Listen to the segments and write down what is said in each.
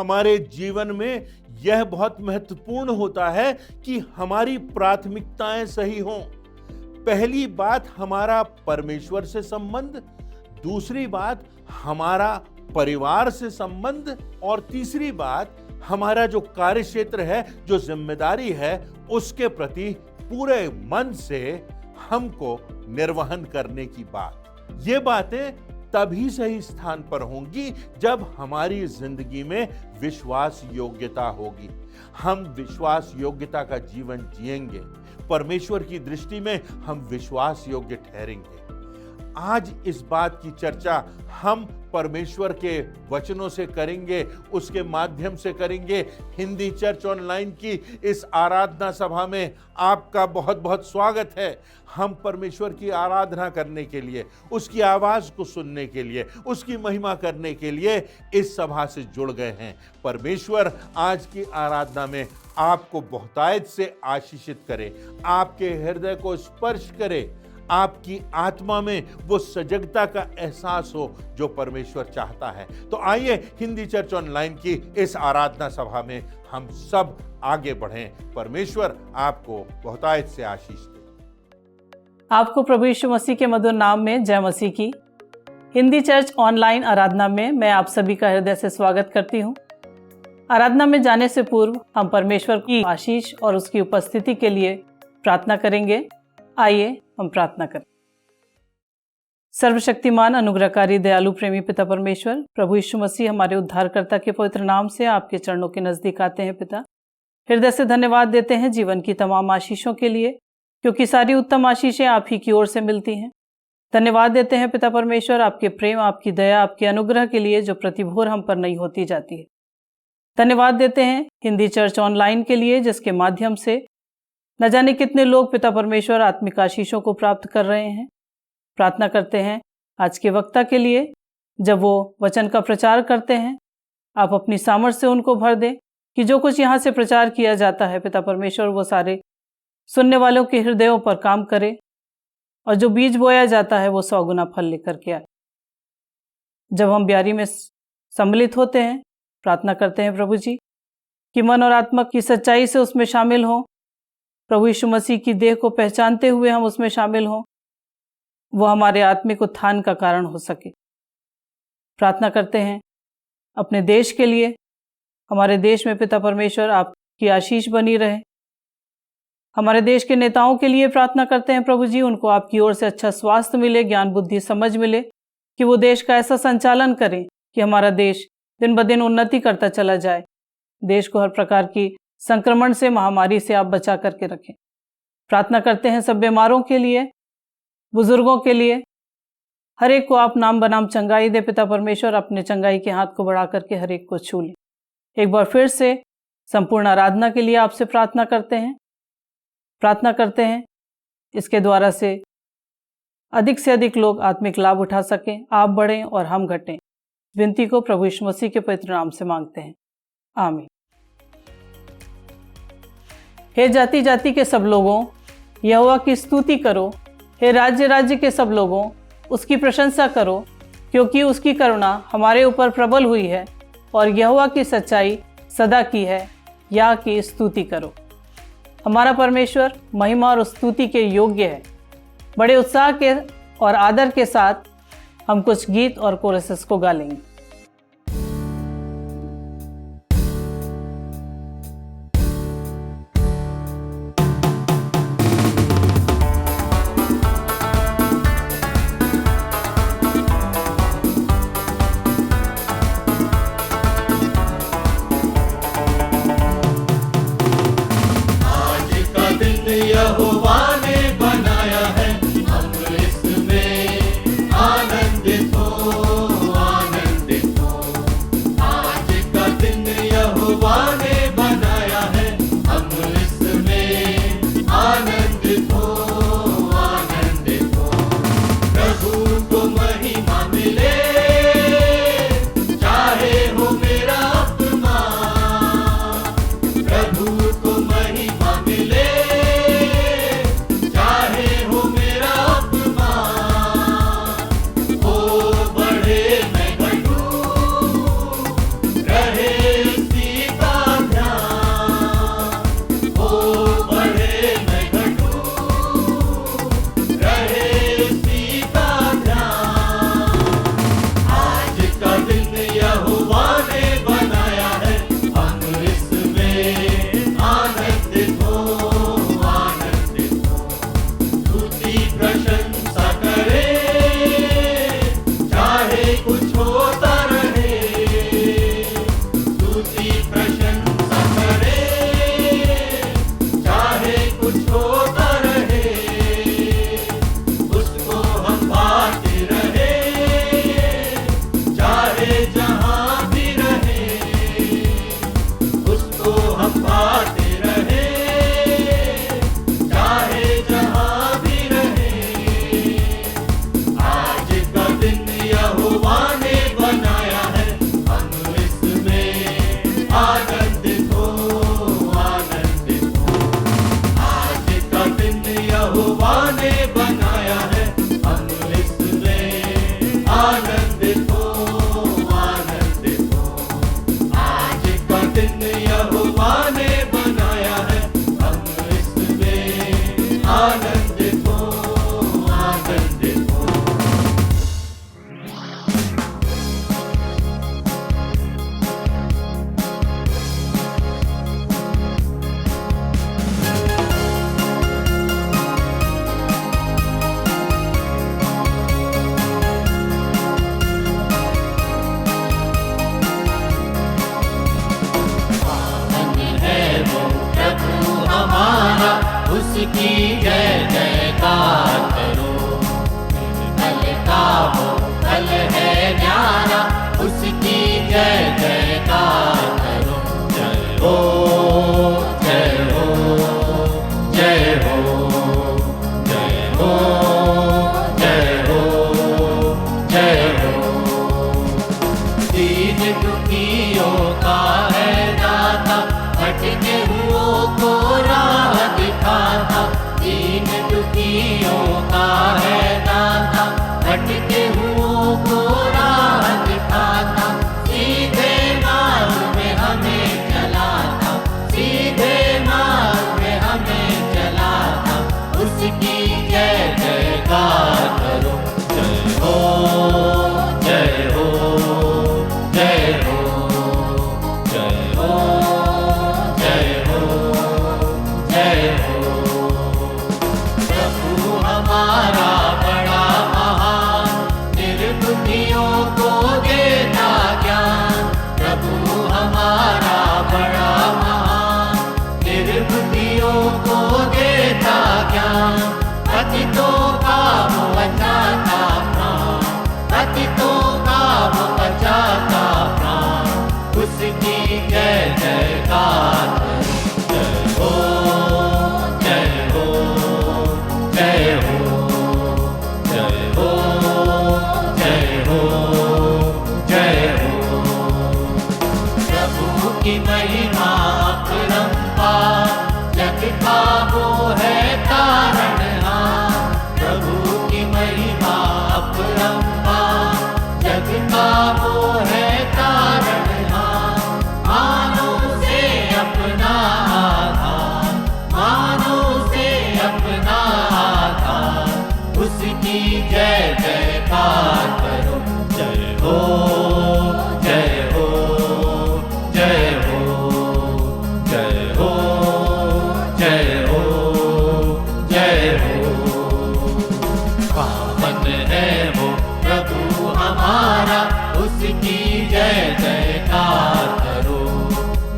हमारे जीवन में यह बहुत महत्वपूर्ण होता है कि हमारी प्राथमिकताएं सही हों। पहली बात हमारा परमेश्वर से संबंध, दूसरी बात हमारा परिवार से संबंध, और तीसरी बात हमारा जो कार्य क्षेत्र है, जो जिम्मेदारी है, उसके प्रति पूरे मन से हमको निर्वहन करने की बात। ये बातें तभी सही स्थान पर होंगी जब हमारी जिंदगी में विश्वास योग्यता होगी। हम विश्वास योग्यता का जीवन जिएंगे, परमेश्वर की दृष्टि में हम विश्वास योग्य ठहरेंगे। आज इस बात की चर्चा हम परमेश्वर के वचनों से करेंगे, उसके माध्यम से करेंगे। हिंदी चर्च ऑनलाइन की इस आराधना सभा में आपका बहुत बहुत स्वागत है। हम परमेश्वर की आराधना करने के लिए, उसकी आवाज को सुनने के लिए, उसकी महिमा करने के लिए इस सभा से जुड़ गए हैं। परमेश्वर आज की आराधना में आपको बहुतायत से आशीषित करे, आपके हृदय को स्पर्श करे, आपकी आत्मा में वो सजगता का एहसास हो जो परमेश्वर चाहता है। तो आइए हिंदी चर्च ऑनलाइन की इस आराधना सभा में हम सब आगे बढ़ें। परमेश्वर आपको बहुतायत से आशीष दे। आपको प्रभु यीशु मसीह के मधुर नाम में जय मसीह की। हिंदी चर्च ऑनलाइन आराधना में मैं आप सभी का हृदय से स्वागत करती हूँ। आराधना में जाने से पूर्व हम परमेश्वर की आशीष और उसकी उपस्थिति के लिए प्रार्थना करेंगे। आइए हम प्रार्थना करें। सर्वशक्तिमान, अनुग्रहकारी, दयालु, प्रेमी पिता परमेश्वर, प्रभु यीशु मसीह हमारे उद्धारकर्ता के पवित्र नाम से आपके चरणों के नजदीक आते हैं। पिता, हृदय से धन्यवाद देते हैं जीवन की तमाम आशीषों के लिए, क्योंकि सारी उत्तम आशीषें आप ही की ओर से मिलती हैं। धन्यवाद देते हैं पिता परमेश्वर आपके प्रेम, आपकी दया, आपके अनुग्रह के लिए जो प्रतिभोर हम पर नई होती जाती है। धन्यवाद देते हैं हिंदी चर्च ऑनलाइन के लिए, जिसके माध्यम से न जाने कितने लोग पिता परमेश्वर आत्मिक आशीषों को प्राप्त कर रहे हैं। प्रार्थना करते हैं आज के वक्ता के लिए, जब वो वचन का प्रचार करते हैं, आप अपनी सामर्थ से उनको भर दें कि जो कुछ यहाँ से प्रचार किया जाता है पिता परमेश्वर, वो सारे सुनने वालों के हृदयों पर काम करे, और जो बीज बोया जाता है वो 100 गुना फल लेकर के आए। जब हम ब्यारी में सम्मिलित होते हैं, प्रार्थना करते हैं प्रभु जी कि मन और आत्मा की सच्चाई से उसमें शामिल हों। प्रभु यीशु मसीह की देह को पहचानते हुए हम उसमें शामिल हों, वो हमारे आत्मिक उत्थान का कारण हो सके। प्रार्थना करते हैं अपने देश के लिए। हमारे देश में पिता परमेश्वर आपकी आशीष बनी रहे। हमारे देश के नेताओं के लिए प्रार्थना करते हैं प्रभु जी, उनको आपकी ओर से अच्छा स्वास्थ्य मिले, ज्ञान बुद्धि समझ मिले, कि वो देश का ऐसा संचालन करें कि हमारा देश दिन ब दिन उन्नति करता चला जाए। देश को हर प्रकार की संक्रमण से, महामारी से आप बचा करके रखें। प्रार्थना करते हैं सब बीमारों के लिए, बुजुर्गों के लिए, हर एक को आप नाम बनाम चंगाई दे पिता परमेश्वर। अपने चंगाई के हाथ को बढ़ा करके हर एक को छू लें। एक बार फिर से संपूर्ण आराधना के लिए आपसे प्रार्थना करते हैं। प्रार्थना करते हैं इसके द्वारा से अधिक लोग आत्मिक लाभ उठा सकें, आप बढ़ें और हम घटें। विनती को प्रभु यीशु मसीह के पवित्र नाम से मांगते हैं, आमीन। हे जाति जाति के सब लोगों, यहोवा की स्तुति करो। हे राज्य राज्य के सब लोगों, उसकी प्रशंसा करो, क्योंकि उसकी करुणा हमारे ऊपर प्रबल हुई है और यहोवा की सच्चाई सदा की है। या की स्तुति करो। हमारा परमेश्वर महिमा और स्तुति के योग्य है। बड़े उत्साह के और आदर के साथ हम कुछ गीत और कोरसेस को गा लेंगे। यहोवा ने बनाया है, हम इसमें आनंदित हो, आनंदित आनंदित हो, आनंदित हो। उसकी जय जयकार करो, निर्मल का वो फल है न्यारा, उसकी जय जयकार करो। जय हो, जय हो, जय हो, जय हो, जय हो, जय हो। दीन दुखियों का है दाता, भटके हुओं को राह दिखाता। दीन दुखियों का है दाता, भटके हुओं को राह दिखाता। सीधे मार्ग में हमें चलाता, सीधे मार्ग में हमें चलाता। उसकी जय जयकार करो। जय हो, जय हो, जय हो, जय हो, जय हो, जय हो। प्रभु हमारा बड़ा महान, निर्बुद्धियों को देता ज्ञान। प्रभु हमारा बड़ा महान, निर्बुद्धियों को देता ज्ञान। पतितों का वो बचाता प्राण, पतितों का वो बचाता प्राण। उसकी जय जयकार करो। जय हो, जय हो, जय हो, जय हो, जय हो, जय हो। प्रभु की महिमा अपरंपार, जग का वो है तारणहार। प्रभु की महिमा अपरंपार, जग का वो है तारणहार। मानो से अपना आधार, मानो से अपना आधार। उसकी जय जयकार करो। जय हो, जय हो, जय हो, जय हो, जय हो, जय हो। पावन है वो प्रभु हमारा, उसकी जय जयकार करो।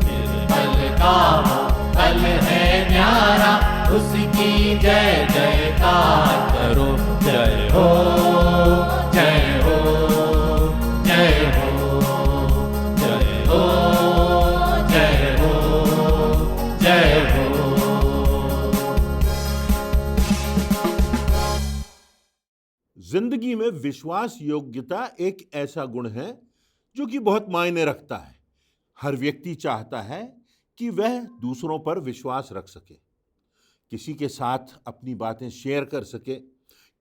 निर्मल का वो फल है न्यारा, उसकी जय जयकार करो। जय हो, जय हो, जय हो, जय हो, जय हो, जय हो। जिंदगी में विश्वास योग्यता एक ऐसा गुण है जो कि बहुत मायने रखता है। हर व्यक्ति चाहता है कि वह दूसरों पर विश्वास रख सके, किसी के साथ अपनी बातें शेयर कर सके,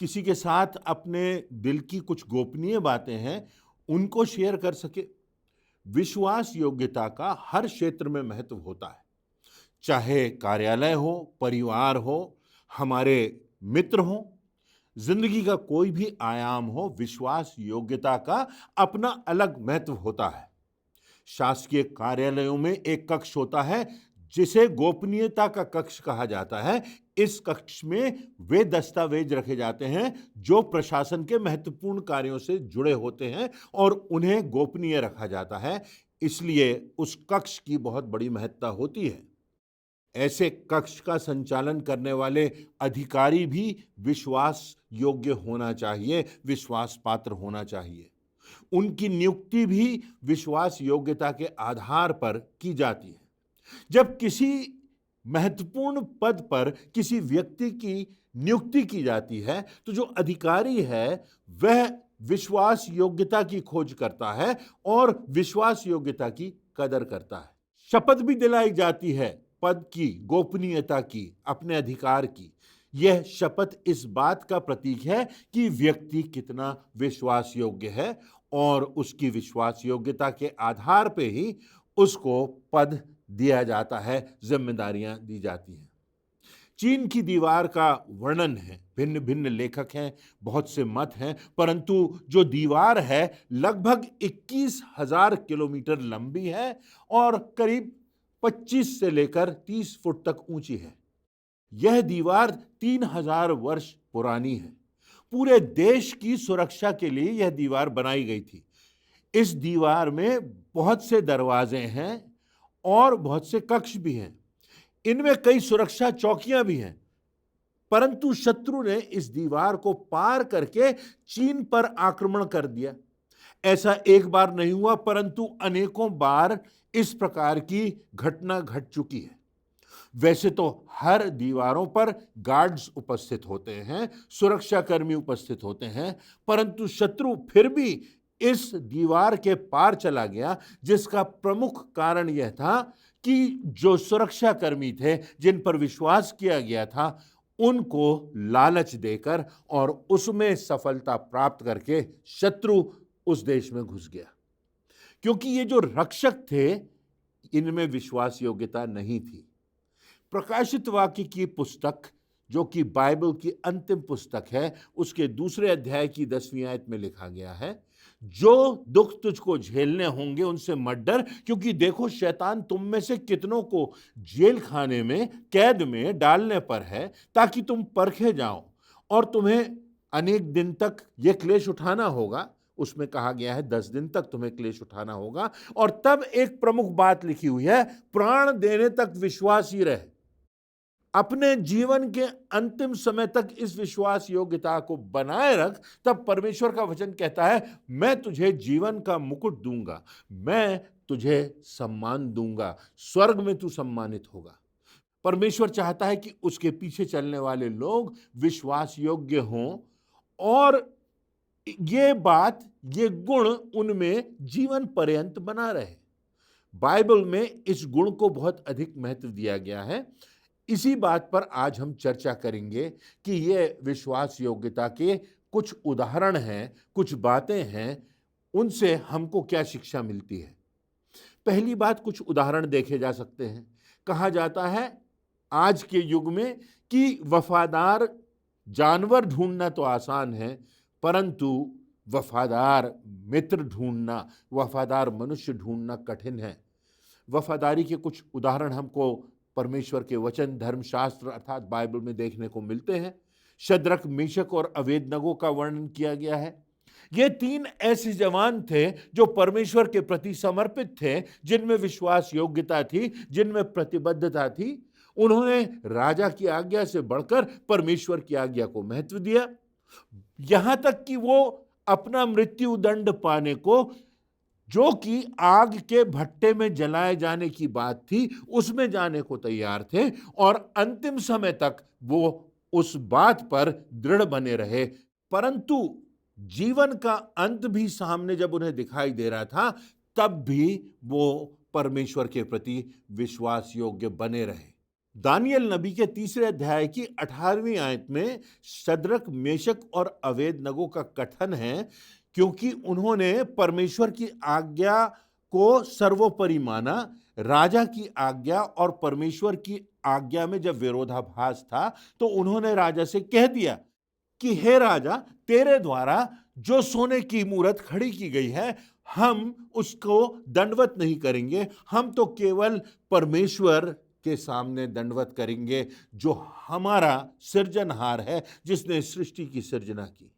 किसी के साथ अपने दिल की कुछ गोपनीय बातें हैं उनको शेयर कर सके। विश्वास योग्यता का हर क्षेत्र में महत्व होता है, चाहे कार्यालय हो, परिवार हो, हमारे मित्र हो, जिंदगी का कोई भी आयाम हो, विश्वास योग्यता का अपना अलग महत्व होता है। शासकीय कार्यालयों में एक कक्ष होता है जिसे गोपनीयता का कक्ष कहा जाता है। इस कक्ष में वे दस्तावेज रखे जाते हैं जो प्रशासन के महत्वपूर्ण कार्यों से जुड़े होते हैं और उन्हें गोपनीय रखा जाता है, इसलिए उस कक्ष की बहुत बड़ी महत्ता होती है। ऐसे कक्ष का संचालन करने वाले अधिकारी भी विश्वास योग्य होना चाहिए, विश्वास पात्र होना चाहिए। उनकी नियुक्ति भी विश्वास योग्यता के आधार पर की जाती है। जब किसी महत्वपूर्ण पद पर किसी व्यक्ति की नियुक्ति की जाती है तो जो अधिकारी है वह विश्वास योग्यता की खोज करता है और विश्वास योग्यता की कदर करता है। शपथ भी दिलाई जाती है पद की, गोपनीयता की, अपने अधिकार की। यह शपथ इस बात का प्रतीक है कि व्यक्ति कितना विश्वास योग्य है और उसकी विश्वास योग्यता के आधार पे ही उसको पद दिया जाता है, जिम्मेदारियां दी जाती हैं। चीन की दीवार का वर्णन है, भिन्न भिन्न लेखक हैं, बहुत से मत हैं, परंतु जो दीवार है लगभग 21,000 किलोमीटर लंबी है और करीब 25 से लेकर 30 फुट तक ऊंची है। यह दीवार 3,000 वर्ष पुरानी है। पूरे देश की सुरक्षा के लिए यह दीवार बनाई गई थी। इस दीवार में बहुत से दरवाजे हैं और बहुत से कक्ष भी हैं। इनमें कई सुरक्षा चौकियां भी हैं, परंतु शत्रु ने इस दीवार को पार करके चीन पर आक्रमण कर दिया। ऐसा एक बार नहीं हुआ, परंतु अनेकों बार इस प्रकार की घटना घट चुकी है। वैसे तो हर दीवारों पर गार्ड्स उपस्थित होते हैं, सुरक्षाकर्मी उपस्थित होते हैं, परंतु शत्रु फिर भी इस दीवार के पार चला गया, जिसका प्रमुख कारण यह था कि जो सुरक्षाकर्मी थे, जिन पर विश्वास किया गया था, उनको लालच देकर और उसमें सफलता प्राप्त करके शत्रु उस देश में घुस गया। क्योंकि ये जो रक्षक थे, इनमें विश्वास योग्यता नहीं थी। प्रकाशित वाक्य की पुस्तक, जो कि बाइबल की अंतिम पुस्तक है, उसके 2 अध्याय की 10वीं आयत में लिखा गया है, जो दुख तुझको झेलने होंगे उनसे मत डर, क्योंकि देखो शैतान तुम में से कितनों को जेल खाने में, कैद में डालने पर है, ताकि तुम परखे जाओ और तुम्हें अनेक दिन तक यह क्लेश उठाना होगा। उसमें कहा गया है 10 दिन तक तुम्हें क्लेश उठाना होगा। और तब एक प्रमुख बात लिखी हुई है, प्राण देने तक विश्वासी रहे। अपने जीवन के अंतिम समय तक इस विश्वास योग्यता को बनाए रख। तब परमेश्वर का वचन कहता है, मैं तुझे जीवन का मुकुट दूंगा, मैं तुझे सम्मान दूंगा, स्वर्ग में तू सम्मानित होगा। परमेश्वर चाहता है कि उसके पीछे चलने वाले लोग विश्वास योग्य हों और ये बात, ये गुण उनमें जीवन पर्यंत बना रहे। बाइबल में इस गुण को बहुत अधिक महत्व दिया गया है। इसी बात पर आज हम चर्चा करेंगे कि ये विश्वास योग्यता के कुछ उदाहरण हैं, कुछ बातें हैं, उनसे हमको क्या शिक्षा मिलती है। पहली बात, कुछ उदाहरण देखे जा सकते हैं। कहा जाता है आज के युग में कि वफादार जानवर ढूंढना तो आसान है, परंतु वफादार मित्र ढूंढना, वफादार मनुष्य ढूंढना कठिन है। वफादारी के कुछ उदाहरण हमको परमेश्वर के वचन, धर्मशास्त्र अर्थात बाइबल में देखने को मिलते हैं। शद्रक, मेशक और अबेदनगो का वर्णन किया गया है। ये 3 ऐसे जवान थे जो परमेश्वर के प्रति समर्पित थे, जिनमें विश्वास योग्यता थी, जिनमें प्रतिबद्धता थी। उन्होंने राजा की आज्ञा से बढ़कर परमेश्वर की आज्ञा को महत्व दिया, यहां तक कि वो अपना मृत्यु दंड पाने को, जो कि आग के भट्टे में जलाए जाने की बात थी, उसमें जाने को तैयार थे और अंतिम समय तक वो उस बात पर दृढ़ बने रहे। परंतु जीवन का अंत भी सामने जब उन्हें दिखाई दे रहा था, तब भी वो परमेश्वर के प्रति विश्वास योग्य बने रहे। दानियल नबी के 3 अध्याय की 18वीं आयत में शद्रक, मेशक और अबेदनगो का कथन है, क्योंकि उन्होंने परमेश्वर की आज्ञा को सर्वोपरि माना। राजा की आज्ञा और परमेश्वर की आज्ञा में जब विरोधाभास था, तो उन्होंने राजा से कह दिया कि हे राजा, तेरे द्वारा जो सोने की मूरत खड़ी की गई है, हम उसको दंडवत नहीं करेंगे। हम तो केवल परमेश्वर के सामने दंडवत करेंगे, जो हमारा सृजनहार है, जिसने सृष्टि की सृजना की।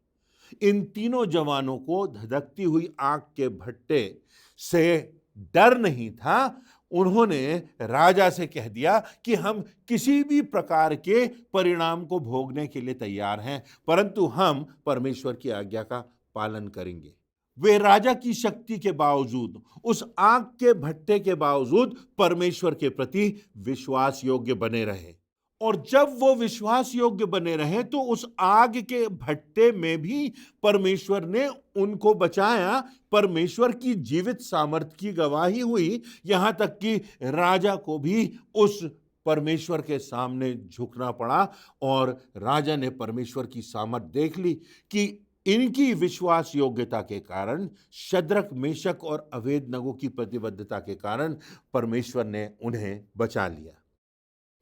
इन तीनों जवानों को धधकती हुई आग के भट्टे से डर नहीं था। उन्होंने राजा से कह दिया कि हम किसी भी प्रकार के परिणाम को भोगने के लिए तैयार हैं, परंतु हम परमेश्वर की आज्ञा का पालन करेंगे। वे राजा की शक्ति के बावजूद, उस आग के भट्टे के बावजूद परमेश्वर के प्रति विश्वास योग्य बने रहे। और जब वो विश्वास योग्य बने रहे, तो उस आग के भट्टे में भी परमेश्वर ने उनको बचाया। परमेश्वर की जीवित सामर्थ्य की गवाही हुई, यहां तक कि राजा को भी उस परमेश्वर के सामने झुकना पड़ा और राजा ने परमेश्वर की सामर्थ्य देख ली कि इनकी विश्वास योग्यता के कारण, शद्रक, मेशक और अबेदनगो की प्रतिबद्धता के कारण परमेश्वर ने उन्हें बचा लिया।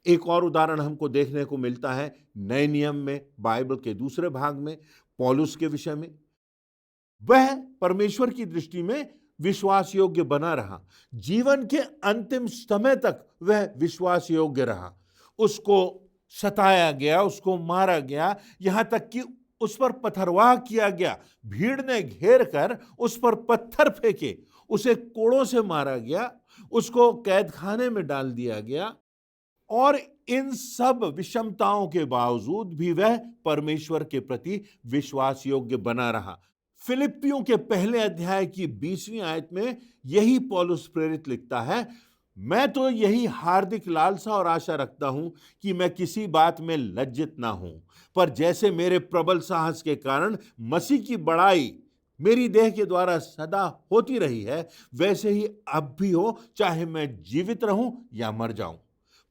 एक और उदाहरण हमको देखने को मिलता है नए नियम में, बाइबल के दूसरे भाग में, पौलुस के विषय में। वह परमेश्वर की दृष्टि में विश्वास योग्य बना रहा, जीवन के अंतिम समय तक वह विश्वास योग्य रहा। उसको सताया गया, उसको मारा गया, यहां तक कि उस पर पथरवाह किया गया, भीड़ ने घेर कर उस पर पत्थर फेंके, उसे कोड़ों से मारा गया, उसको कैद खाने में डाल दिया गया। और इन सब विषमताओं के बावजूद भी वह परमेश्वर के प्रति विश्वास योग्य बना रहा। फिलिप्पियों के पहले अध्याय की 20वीं आयत में यही पौलुस प्रेरित लिखता है, मैं तो यही हार्दिक लालसा और आशा रखता हूं कि मैं किसी बात में लज्जित ना हूं, पर जैसे मेरे प्रबल साहस के कारण मसीह की बड़ाई मेरी देह के द्वारा सदा होती रही है, वैसे ही अब भी हो, चाहे मैं जीवित रहूं या मर जाऊं।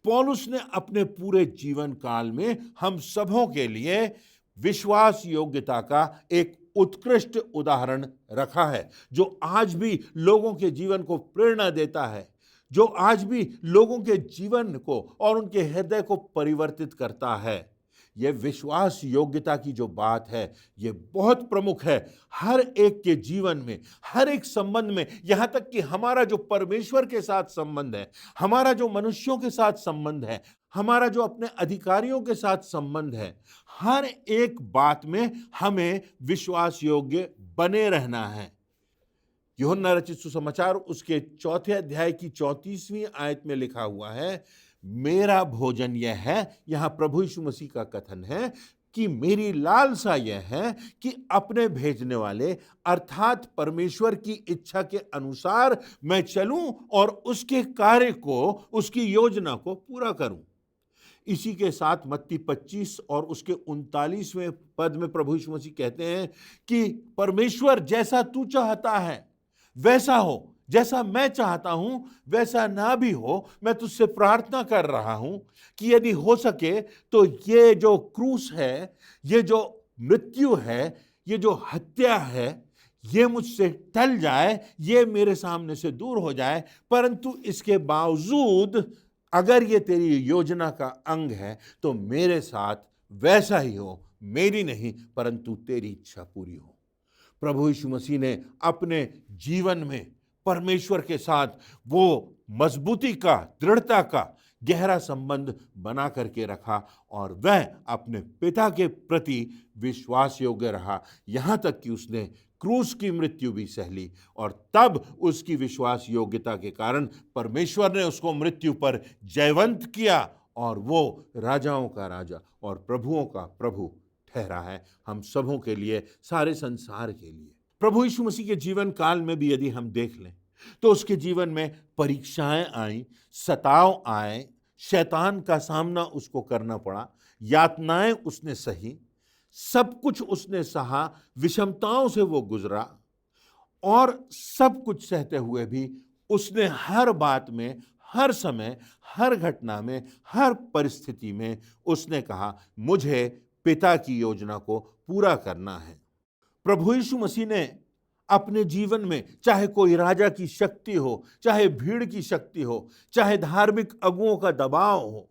पौलुस ने अपने पूरे जीवन काल में हम सबों के लिए विश्वास योग्यता का एक उत्कृष्ट उदाहरण रखा है, जो आज भी लोगों के जीवन को प्रेरणा देता है, जो आज भी लोगों के जीवन को और उनके हृदय को परिवर्तित करता है। यह विश्वास योग्यता की जो बात है, यह बहुत प्रमुख है हर एक के जीवन में, हर एक संबंध में। यहां तक कि हमारा जो परमेश्वर के साथ संबंध है, हमारा जो मनुष्यों के साथ संबंध है, हमारा जो अपने अधिकारियों के साथ संबंध है, हर एक बात में हमें विश्वास योग्य बने रहना है। यूहन्ना रचित सुसमाचार उसके 4 अध्याय की 34वीं आयत में लिखा हुआ है, मेरा भोजन यह है, यहां प्रभु यीशु मसीह का कथन है कि मेरी लालसा यह है कि अपने भेजने वाले अर्थात परमेश्वर की इच्छा के अनुसार मैं चलूं और उसके कार्य को, उसकी योजना को पूरा करूं। इसी के साथ मत्ती 25 और उसके 39वें पद में प्रभु यीशु मसीह कहते हैं कि परमेश्वर जैसा तू चाहता है वैसा हो, जैसा मैं चाहता हूं वैसा ना भी हो। मैं तुझसे प्रार्थना कर रहा हूं कि यदि हो सके तो ये जो क्रूस है, ये जो मृत्यु है, ये जो हत्या है, ये मुझसे टल जाए, ये मेरे सामने से दूर हो जाए। परंतु इसके बावजूद अगर ये तेरी योजना का अंग है तो मेरे साथ वैसा ही हो, मेरी नहीं परंतु तेरी इच्छा पूरी हो। प्रभु यीशु मसीह ने अपने जीवन में परमेश्वर के साथ वो मजबूती का, दृढ़ता का गहरा संबंध बना करके रखा और वह अपने पिता के प्रति विश्वास योग्य रहा, यहां तक कि उसने क्रूस की मृत्यु भी सह ली। और तब उसकी विश्वास योग्यता के कारण परमेश्वर ने उसको मृत्यु पर जयवंत किया और वो राजाओं का राजा और प्रभुओं का प्रभु ठहरा है हम सबों के लिए, सारे संसार के लिए। प्रभु यीशु मसीह के जीवन काल में भी यदि हम देख लें तो उसके जीवन में परीक्षाएं आई, सताव आए, शैतान का सामना उसको करना पड़ा, यातनाएं उसने सही, सब कुछ उसने सहा, विषमताओं से वो गुजरा। और सब कुछ सहते हुए भी उसने हर बात में, हर समय, हर घटना में, हर परिस्थिति में उसने कहा मुझे पिता की योजना को पूरा करना है। प्रभु यीशु मसीह ने अपने जीवन में चाहे कोई राजा की शक्ति हो, चाहे भीड़ की शक्ति हो, चाहे धार्मिक अगुओं का दबाव हो,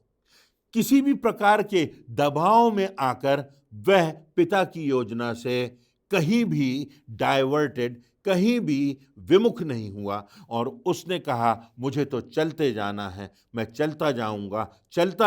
किसी भी प्रकार के दबाव में आकर वह पिता की योजना से कहीं भी डाइवर्टेड, कहीं भी विमुख नहीं हुआ और उसने कहा मुझे तो चलते जाना है, मैं चलता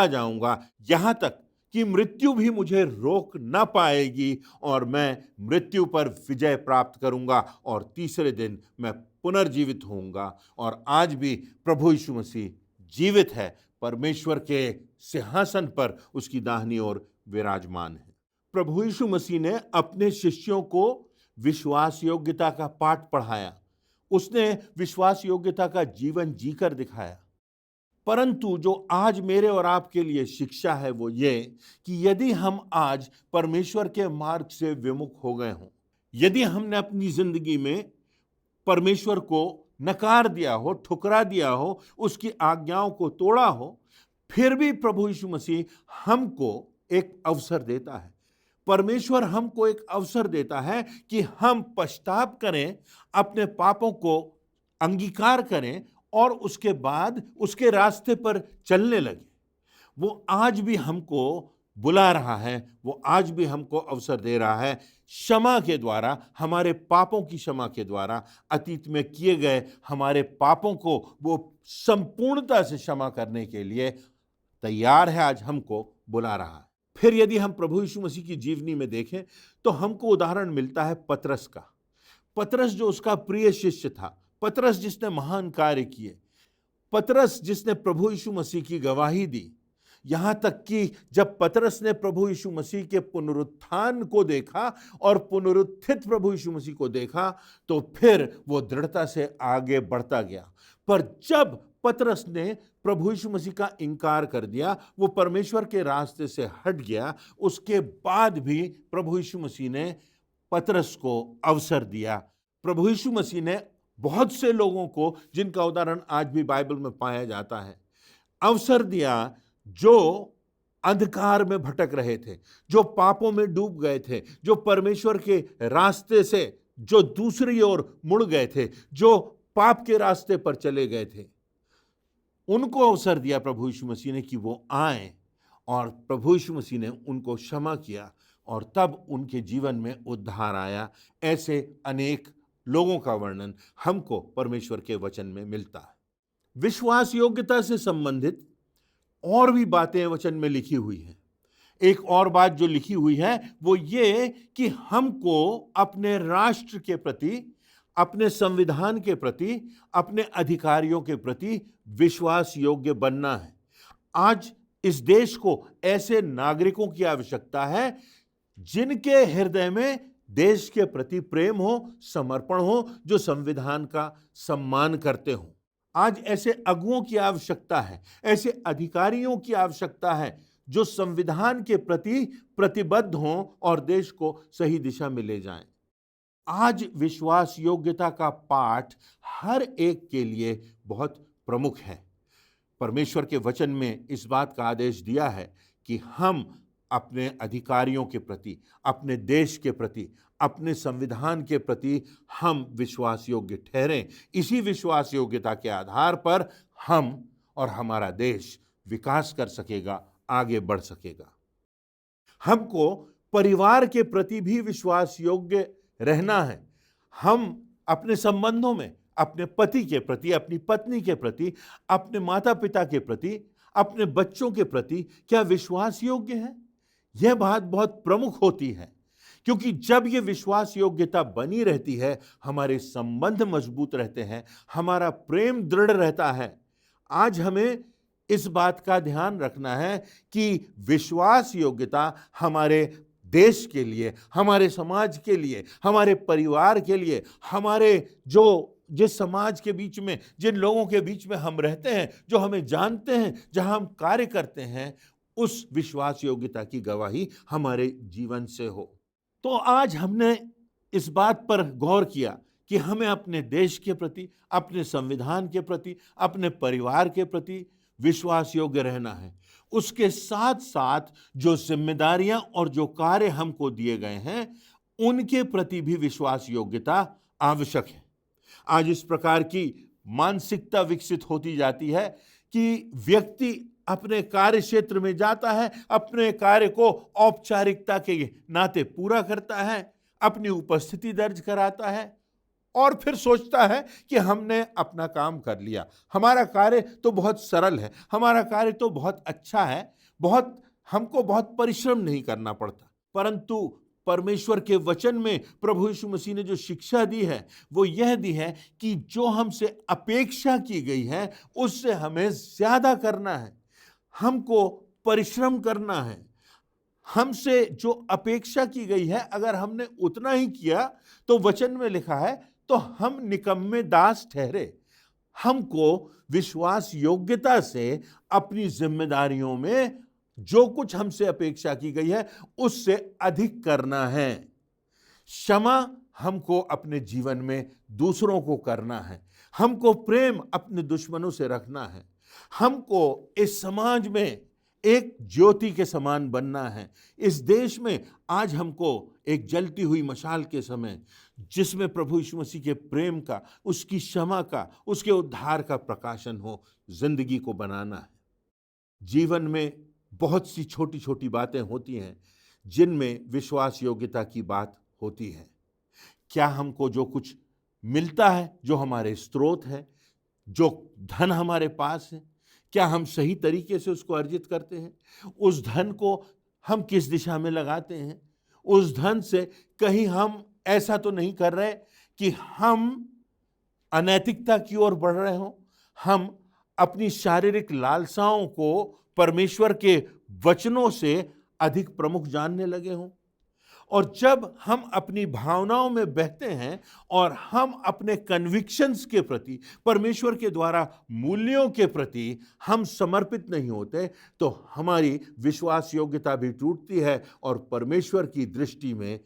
जाऊंगा यहां तक कि मृत्यु भी मुझे रोक ना पाएगी और मैं मृत्यु पर विजय प्राप्त करूंगा और तीसरे दिन मैं पुनर्जीवित होऊंगा। और आज भी प्रभु यीशु मसीह जीवित है, परमेश्वर के सिंहासन पर उसकी दाहिनी ओर विराजमान है। प्रभु यीशु मसीह ने अपने शिष्यों को विश्वास योग्यता का पाठ पढ़ाया, उसने विश्वास योग्यता का जीवन जीकर दिखाया। परंतु जो आज मेरे और आपके लिए शिक्षा है वो ये कि यदि हम आज परमेश्वर के मार्ग से विमुख हो गए हों, यदि हमने अपनी जिंदगी में परमेश्वर को नकार दिया हो, ठुकरा दिया हो, उसकी आज्ञाओं को तोड़ा हो, फिर भी प्रभु यीशु मसीह हमको एक अवसर देता है। परमेश्वर हमको एक अवसर देता है कि हम पश्चाताप करें, अपने पापों को अंगीकार करें और उसके बाद उसके रास्ते पर चलने लगे। वो आज भी हमको बुला रहा है, वो आज भी हमको अवसर दे रहा है, क्षमा के द्वारा, हमारे पापों की क्षमा के द्वारा, अतीत में किए गए हमारे पापों को वो संपूर्णता से क्षमा करने के लिए तैयार है, आज हमको बुला रहा है। फिर यदि हम प्रभु यीशु मसीह की जीवनी में देखें तो हमको उदाहरण मिलता है पतरस का। पतरस जो उसका प्रिय शिष्य था, पतरस जिसने महान कार्य किए, पतरस जिसने प्रभु यीशु मसीह की गवाही दी, यहां तक कि जब पतरस ने प्रभु यीशु मसीह के पुनरुत्थान को देखा और पुनरुत्थित प्रभु यीशु मसीह को देखा तो फिर वो दृढ़ता से आगे बढ़ता गया। पर जब पतरस ने प्रभु यीशु मसीह का इनकार कर दिया, वो परमेश्वर के रास्ते से हट गया, उसके बाद भी प्रभु यीशु मसीह ने पतरस को अवसर दिया। प्रभु यीशु मसीह ने बहुत से लोगों को, जिनका उदाहरण आज भी बाइबल में पाया जाता है, अवसर दिया, जो अंधकार में भटक रहे थे, जो पापों में डूब गए थे, जो परमेश्वर के रास्ते से जो दूसरी ओर मुड़ गए थे, जो पाप के रास्ते पर चले गए थे, उनको अवसर दिया प्रभु यीशु मसीह ने कि वो आए, और प्रभु यीशु मसीह ने उनको क्षमा किया और तब उनके जीवन में उद्धार आया। ऐसे अनेक लोगों का वर्णन हमको परमेश्वर के वचन में मिलता है। विश्वास योग्यता से संबंधित और भी बातें वचन में लिखी हुई हैं। एक और बात जो लिखी हुई है वो ये कि हमको अपने राष्ट्र के प्रति, अपने संविधान के प्रति, अपने अधिकारियों के प्रति विश्वास योग्य बनना है। आज इस देश को ऐसे नागरिकों की आवश्यकता है जिनके हृदय में देश के प्रति प्रेम हो, समर्पण हो, जो संविधान का सम्मान करते हो। आज ऐसे अगुओं की आवश्यकता है, ऐसे अधिकारियों की आवश्यकता है जो संविधान के प्रति प्रतिबद्ध हों और देश को सही दिशा में ले जाएं। आज विश्वास योग्यता का पाठ हर एक के लिए बहुत प्रमुख है। परमेश्वर के वचन में इस बात का आदेश दिया है कि हम अपने अधिकारियों के प्रति, अपने देश के प्रति, अपने संविधान के प्रति हम विश्वास योग्य ठहरें। इसी विश्वास योग्यता के आधार पर हम और हमारा देश विकास कर सकेगा, आगे बढ़ सकेगा। हमको परिवार के प्रति भी विश्वास योग्य रहना है। हम अपने संबंधों में अपने पति के प्रति, अपनी पत्नी के प्रति, अपने माता पिता के प्रति, अपने बच्चों के प्रति क्या विश्वास योग्य है? यह बात बहुत प्रमुख होती है, क्योंकि जब ये विश्वास योग्यता बनी रहती है, हमारे संबंध मजबूत रहते हैं, हमारा प्रेम दृढ़ रहता है। आज हमें इस बात का ध्यान रखना है कि विश्वास योग्यता हमारे देश के लिए, हमारे समाज के लिए, हमारे परिवार के लिए, हमारे जिस समाज के बीच में, जिन लोगों के बीच में हम रहते हैं, जो हमें जानते हैं, जहां हम कार्य करते हैं, उस विश्वास योग्यता की गवाही हमारे जीवन से हो। तो आज हमने इस बात पर गौर किया कि हमें अपने देश के प्रति, अपने संविधान के प्रति, अपने परिवार के प्रति विश्वास योग्य रहना है। उसके साथ साथ जो जिम्मेदारियां और जो कार्य हमको दिए गए हैं, उनके प्रति भी विश्वास योग्यता आवश्यक है। आज इस प्रकार की मानसिकता विकसित होती जाती है कि व्यक्ति अपने कार्य क्षेत्र में जाता है, अपने कार्य को औपचारिकता के नाते पूरा करता है, अपनी उपस्थिति दर्ज कराता है और फिर सोचता है कि हमने अपना काम कर लिया, हमारा कार्य तो बहुत सरल है, हमारा कार्य तो बहुत अच्छा है, हमको बहुत परिश्रम नहीं करना पड़ता। परंतु परमेश्वर के वचन में प्रभु यीशु मसीह ने जो शिक्षा दी है वो यह दी है कि जो हमसे अपेक्षा की गई है उससे हमें ज्यादा करना है, हमको परिश्रम करना है। हमसे जो अपेक्षा की गई है अगर हमने उतना ही किया तो वचन में लिखा है तो हम निकम्मे दास ठहरे। हमको विश्वास योग्यता से अपनी जिम्मेदारियों में जो कुछ हमसे अपेक्षा की गई है उससे अधिक करना है। क्षमा हमको अपने जीवन में दूसरों को करना है, हमको प्रेम अपने दुश्मनों से रखना है, हमको इस समाज में एक ज्योति के समान बनना है। इस देश में आज हमको एक जलती हुई मशाल के समय जिसमें प्रभु यीशु मसीह के प्रेम का, उसकी क्षमा का, उसके उद्धार का प्रकाशन हो, जिंदगी को बनाना है। जीवन में बहुत सी छोटी छोटी बातें होती हैं जिनमें विश्वास योग्यता की बात होती है। क्या हमको जो कुछ मिलता है, जो हमारे स्रोत है, जो धन हमारे पास है, क्या हम सही तरीके से उसको अर्जित करते हैं? उस धन को हम किस दिशा में लगाते हैं? उस धन से कहीं हम ऐसा तो नहीं कर रहे कि हम अनैतिकता की ओर बढ़ रहे हों, हम अपनी शारीरिक लालसाओं को परमेश्वर के वचनों से अधिक प्रमुख जानने लगे हों। और जब हम अपनी भावनाओं में बहते हैं और हम अपने कन्विक्शंस के प्रति, परमेश्वर के द्वारा मूल्यों के प्रति हम समर्पित नहीं होते, तो हमारी विश्वास योग्यता भी टूटती है और परमेश्वर की दृष्टि में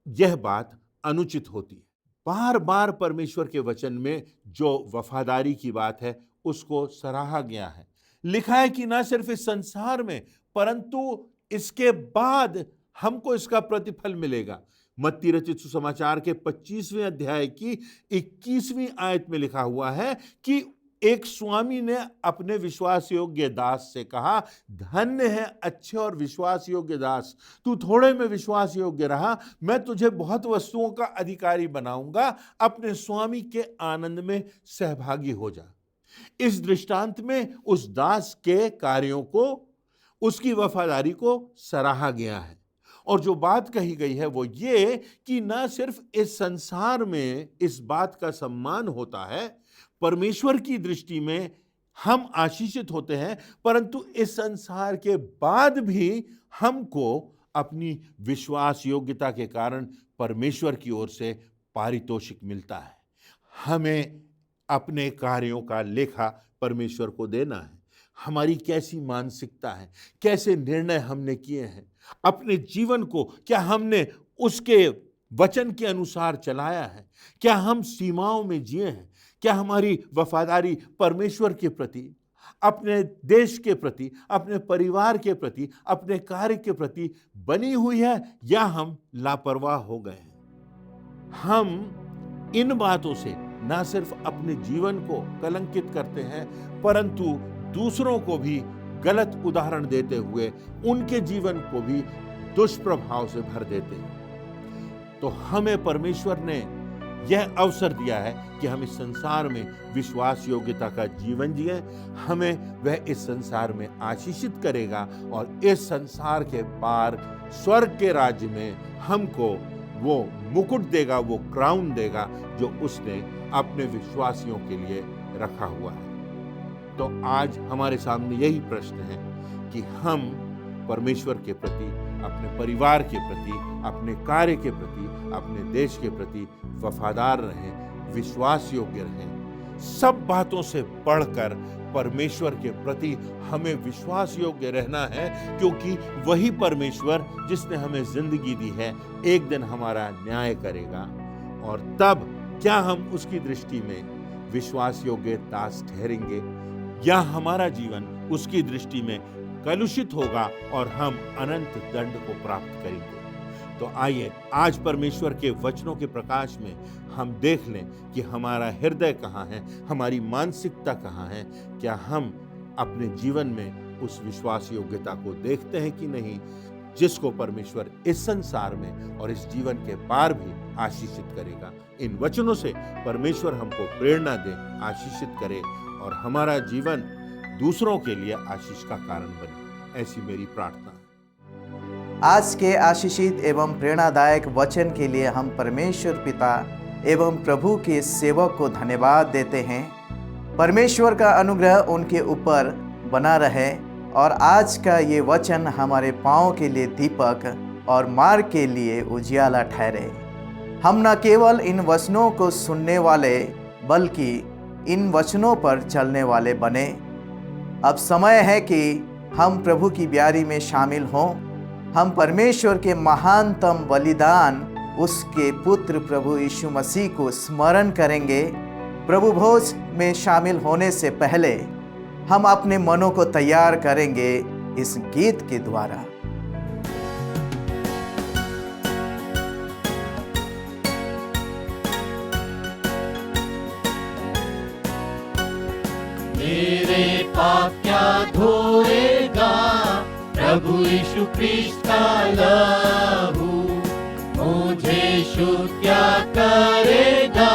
यह बात अनुचित होती है। बार बार परमेश्वर के वचन में जो वफादारी की बात है उसको सराहा गया है। लिखा है कि ना सिर्फ इस संसार में परंतु इसके बाद हमको इसका प्रतिफल मिलेगा। मत्ती रचित सुसमाचार के 25वें अध्याय की 21वीं आयत में लिखा हुआ है कि एक स्वामी ने अपने विश्वास योग्य दास से कहा, धन्य है अच्छे और विश्वास योग्य दास, तू थोड़े में विश्वास योग्य रहा, मैं तुझे बहुत वस्तुओं का अधिकारी बनाऊंगा, अपने स्वामी के आनंद में सहभागी हो जा। इस दृष्टांत में उस दास के कार्यों को, उसकी वफादारी को सराहा गया है। और जो बात कही गई है वो ये कि ना सिर्फ इस संसार में इस बात का सम्मान होता है, परमेश्वर की दृष्टि में हम आशीषित होते हैं, परंतु इस संसार के बाद भी हमको अपनी विश्वास योग्यता के कारण परमेश्वर की ओर से पारितोषिक मिलता है। हमें अपने कार्यों का लेखा परमेश्वर को देना है। हमारी कैसी मानसिकता है, कैसे निर्णय हमने किए हैं, अपने जीवन को क्या हमने उसके वचन के अनुसार चलाया है, क्या हम सीमाओं में जिए हैं, क्या हमारी वफादारी परमेश्वर के प्रति, अपने देश के प्रति, अपने परिवार के प्रति, अपने कार्य के प्रति बनी हुई है, या हम लापरवाह हो गए हैं। हम इन बातों से ना सिर्फ अपने जीवन को कलंकित करते हैं परंतु दूसरों को भी गलत उदाहरण देते हुए उनके जीवन को भी दुष्प्रभाव से भर देते हैं। तो हमें परमेश्वर ने यह अवसर दिया है कि हम इस संसार में विश्वास योग्यता का जीवन जिएं। हमें वह इस संसार में आशीषित करेगा और इस संसार के पार स्वर्ग के राज्य में हमको वो मुकुट देगा, वो क्राउन देगा जो उसने अपने विश्वासियों के लिए रखा हुआ है। तो आज हमारे सामने यही प्रश्न है कि हम परमेश्वर के प्रति, अपने परिवार के प्रति, अपने कार्य के प्रति, अपने देश के प्रति वफादार रहें, विश्वास योग्य रहें। सब बातों से बढ़कर परमेश्वर के प्रति हमें विश्वास योग्य रहना है, क्योंकि वही परमेश्वर जिसने हमें जिंदगी दी है एक दिन हमारा न्याय करेगा। और तब क्या हम उसकी दृष्टि में विश्वास योग्य दास ठहरेंगे या हमारा जीवन उसकी दृष्टि में कलुषित होगा और हम अनंत दंड को प्राप्त करेंगे। तो आइए आज परमेश्वर के वचनों के प्रकाश में हम देख लें कि हमारा हृदय कहाँ है, हमारी मानसिकता कहाँ है। क्या हम अपने जीवन में उस विश्वास योग्यता को देखते हैं कि नहीं, जिसको परमेश्वर इस संसार में और इस जीवन के पार भी आशीषित करेगा। इन वचनों से परमेश्वर हमको प्रेरणा दे, आशीषित करे और हमारा जीवन दूसरों के लिए आशीष का कारण बने, ऐसी मेरी प्रार्थना है। आज के आशीषित एवं प्रेरणादायक वचन के लिए हम परमेश्वर पिता एवं प्रभु के सेवक को धन्यवाद देते हैं। परमेश्वर का अनुग्रह उनके ऊपर बना रहे और आज का ये वचन हमारे पाँव के लिए दीपक और मार्ग के लिए उजियाला ठहरे। हम न केवल इन वचनों को सुनने वाले बल्कि इन वचनों पर चलने वाले बने। अब समय है कि हम प्रभु की ब्यारी में शामिल हों। हम परमेश्वर के महानतम बलिदान, उसके पुत्र प्रभु यीशु मसीह को स्मरण करेंगे। प्रभु भोज में शामिल होने से पहले हम अपने मनों को तैयार करेंगे इस गीत के द्वारा। मेरे पाप क्या धोएगा प्रभु यीशु क्रिस्ट का लहू मुझे शुद्ध क्या करेगा।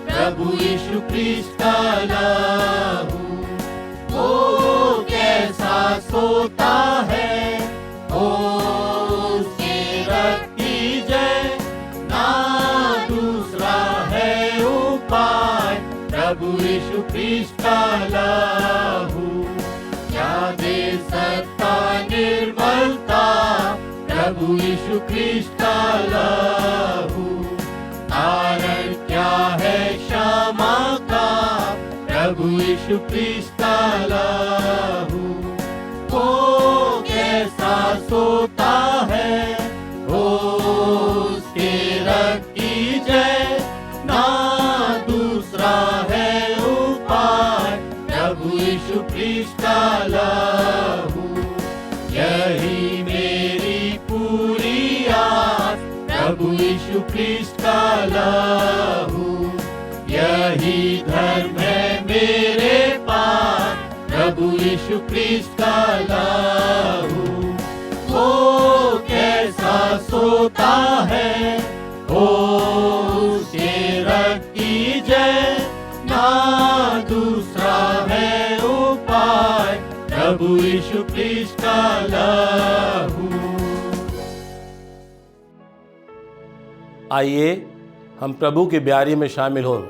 प्रभु यीशु क्रिस्ट का लहू ओ कैसा सोता है, ओ उसके रक्त की जय, ना दूसरा है उपाय। प्रभु यीशु क्रिस्ट का लहू क्या दे सकता निर्मलता। प्रभु यीशु क्रिस्ट का लहू कारण क्या है क्षमा का। प्रभु यीशु क्रिस्ट का लहू ओ कैसा सोता है, ओ उसके रक्त की जय, ना दूसरा है उपाय। प्रभु यीशु क्रिस्ट का लहू यही मेरी पूरी आस। प्रभु यीशु क्रिस्ट का लहू यही धर्म है मेरे पास। प्रभु यीशु क्रिस्ट का लहू ओ कैसा सोता है, ओ उसके रक्त की जय, ना दूसरा है उपाय। प्रभु यीशु क्रिस्ट का लहू। आइए हम प्रभु की ब्यारी में शामिल हों।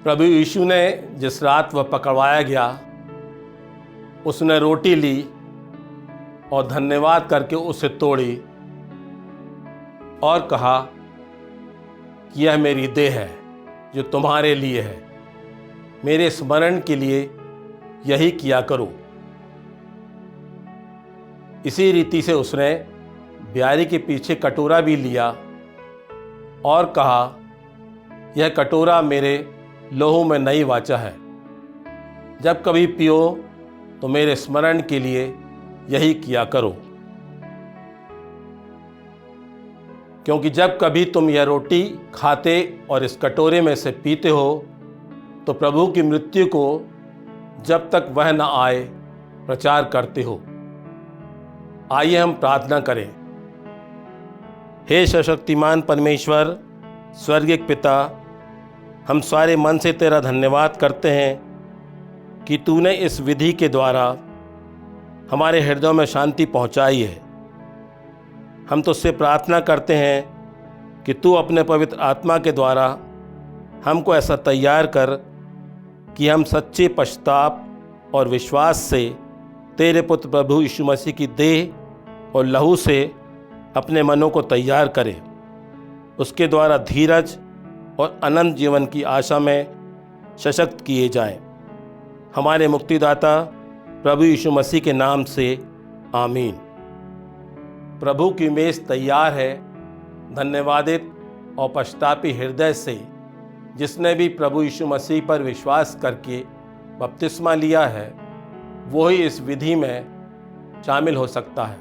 प्रभु यीशु ने जिस रात वह पकड़वाया गया, उसने रोटी ली और धन्यवाद करके उसे तोड़ी और कहा कि यह मेरी देह है जो तुम्हारे लिए है, मेरे स्मरण के लिए यही किया करो। इसी रीति से उसने ब्यारी के पीछे कटोरा भी लिया और कहा, यह कटोरा मेरे लहू में नई वाचा है। जब कभी पियो तो मेरे स्मरण के लिए यही किया करो। क्योंकि जब कभी तुम यह रोटी खाते और इस कटोरे में से पीते हो तो प्रभु की मृत्यु को जब तक वह न आए प्रचार करते हो। आइए हम प्रार्थना करें। हे सर्वशक्तिमान परमेश्वर, स्वर्गीय पिता, हम सारे मन से तेरा धन्यवाद करते हैं कि तूने इस विधि के द्वारा हमारे हृदयों में शांति पहुंचाई है। हम तुझसे प्रार्थना करते हैं कि तू अपने पवित्र आत्मा के द्वारा हमको ऐसा तैयार कर कि हम सच्चे पश्चाताप और विश्वास से तेरे पुत्र प्रभु यीशु मसीह की देह और लहू से अपने मनों को तैयार करें। उसके द्वारा धीरज और अनंत जीवन की आशा में सशक्त किए जाएं। हमारे मुक्तिदाता प्रभु यीशु मसीह के नाम से आमीन। प्रभु की मेज तैयार है। धन्यवादित और पश्चातापी हृदय से जिसने भी प्रभु यीशु मसीह पर विश्वास करके बपतिस्मा लिया है, वो ही इस विधि में शामिल हो सकता है।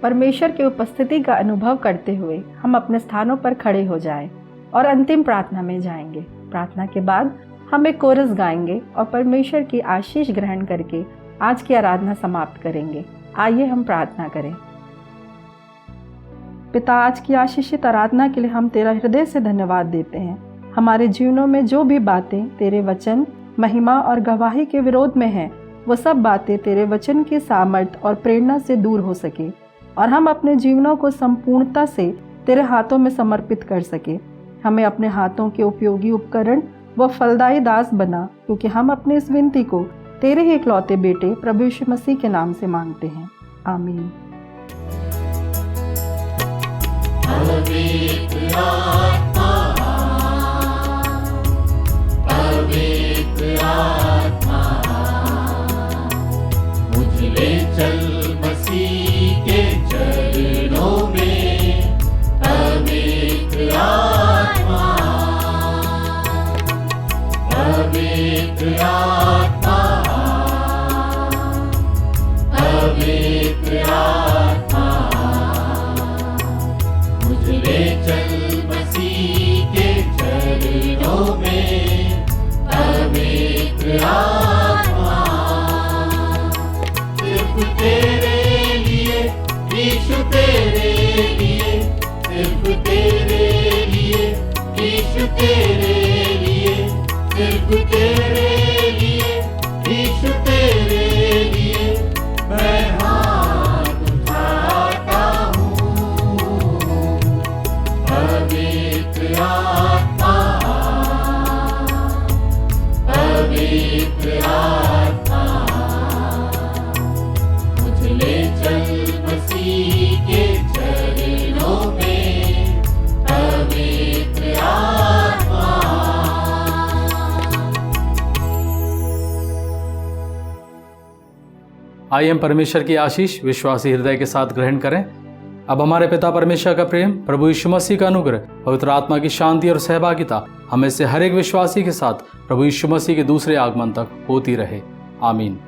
परमेश्वर की उपस्थिति का अनुभव करते हुए हम अपने स्थानों पर खड़े हो जाएं और अंतिम प्रार्थना में जाएंगे। प्रार्थना के बाद हम एक कोरस गाएंगे और परमेश्वर की आशीष ग्रहण करके आज की आराधना समाप्त करेंगे। आइए हम प्रार्थना करें। पिता, आज की आशीषित आराधना के लिए हम तेरा हृदय से धन्यवाद देते हैं। हमारे जीवनों में जो भी बातें तेरे वचन, महिमा और गवाही के विरोध में हैं, वो सब बातें तेरे वचन की सामर्थ और प्रेरणा से दूर हो सके और हम अपने जीवनों को संपूर्णता से तेरे हाथों में समर्पित कर सके। हमें अपने हाथों के उपयोगी उपकरण व फलदायी दास बना, क्योंकि हम अपने इस विनती को तेरे ही इकलौते बेटे प्रभु यीशु मसीह के नाम से मांगते हैं। आमीन। पवित्र आत्मा, पवित्र आत्मा, मुझे ले चल मसीह के चरणों में। पवित्र आत्मा, पवित्र आत्मा, पवित्र आत्मा, मुझे ले चल मसीह के चरणों में। पवित्र आत्मा, सिर्फ तेरे लिए यीशु, तेरे लिए, सिर्फ तेरे लिए यीशु, तेरे लिए, सिर्फ तेरे लिए यीशु, तेरे लिए मैं हाथ उठाता हूँ। पवित्र आत्मा, पवित्र आत्मा, मुझे ले चल मसीह के चरणों में। पवित्र आत्मा। आइए हम परमेश्वर की आशीष विश्वासी हृदय के साथ ग्रहण करें। अब हमारे पिता परमेश्वर का प्रेम, प्रभु यीशु मसीह का अनुग्रह, पवित्र आत्मा की शांति और सहभागिता हमें से हर एक विश्वासी के साथ प्रभु यीशु मसीह के दूसरे आगमन तक होती रहे। आमीन।